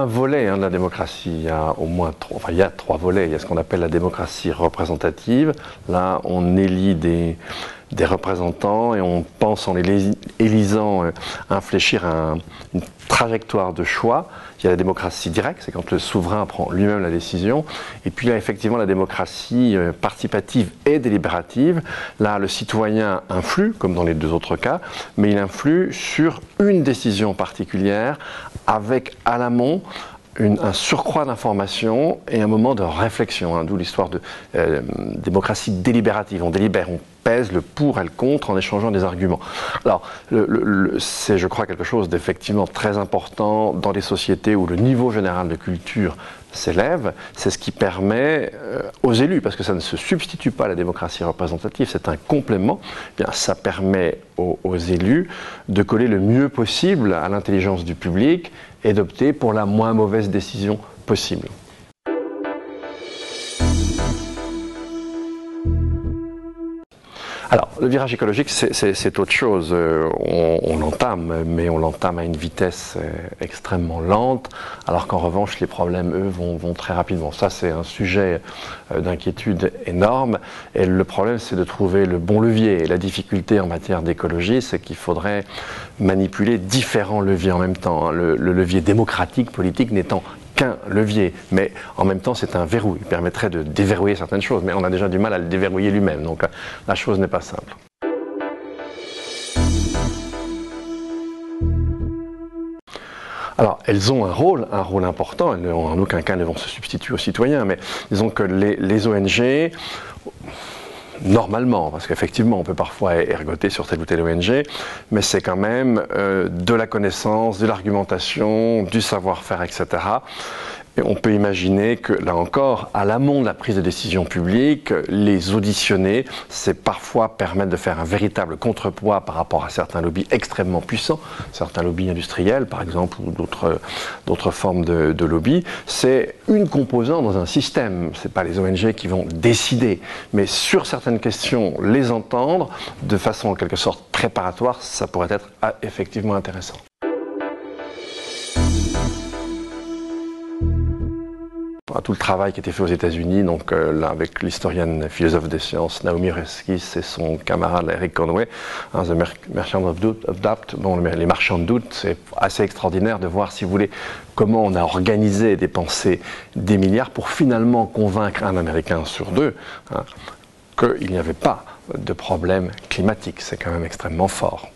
volet de la démocratie. Il y a au moins il y a trois volets. Il y a ce qu'on appelle la démocratie représentative. Là, on élit des représentants et on pense en les élisant infléchir une trajectoire de choix. Il y a la démocratie directe, c'est quand le souverain prend lui-même la décision. Et puis il y a effectivement la démocratie participative et délibérative. Là, le citoyen influe, comme dans les deux autres cas, mais il influe sur une décision particulière avec à l'amont un surcroît d'information et un moment de réflexion, d'où l'histoire de démocratie délibérative. On délibère, on pèse le pour et le contre en échangeant des arguments. Alors, c'est, je crois, quelque chose d'effectivement très important dans les sociétés où le niveau général de culture s'élève. C'est ce qui permet aux élus, parce que ça ne se substitue pas à la démocratie représentative, c'est un complément, eh bien, ça permet aux élus de coller le mieux possible à l'intelligence du public et d'opter pour la moins mauvaise décision possible. Alors, le virage écologique, c'est autre chose. On l'entame, mais on l'entame à une vitesse extrêmement lente, alors qu'en revanche, les problèmes, eux, vont très rapidement. Ça, c'est un sujet d'inquiétude énorme. Et le problème, c'est de trouver le bon levier. Et la difficulté en matière d'écologie, c'est qu'il faudrait manipuler différents leviers en même temps. Le levier démocratique, politique, n'étant qu'un levier, mais en même temps c'est un verrou. Il permettrait de déverrouiller certaines choses, mais on a déjà du mal à le déverrouiller lui-même, donc la chose n'est pas simple. Alors, elles ont un rôle important, elles en aucun cas ne vont se substituer aux citoyens, mais disons que les ONG, normalement, parce qu'effectivement on peut parfois ergoter sur telle ou telle ONG, mais c'est quand même de la connaissance, de l'argumentation, du savoir-faire, etc. Et on peut imaginer que, là encore, à l'amont de la prise de décision publique, les auditionner, c'est parfois permettre de faire un véritable contrepoids par rapport à certains lobbies extrêmement puissants, certains lobbies industriels par exemple, ou d'autres formes de lobbies. C'est une composante dans un système, ce n'est pas les ONG qui vont décider, mais sur certaines questions, les entendre de façon en quelque sorte préparatoire, ça pourrait être effectivement intéressant. Tout le travail qui a été fait aux États-Unis, donc là avec l'historienne philosophe des sciences Naomi Oreskes et son camarade Eric Conway, The Merchant of Doubt, les marchands de doute, c'est assez extraordinaire de voir, si vous voulez, comment on a organisé et dépensé des milliards pour finalement convaincre un Américain sur deux qu'il n'y avait pas de problème climatique. C'est quand même extrêmement fort.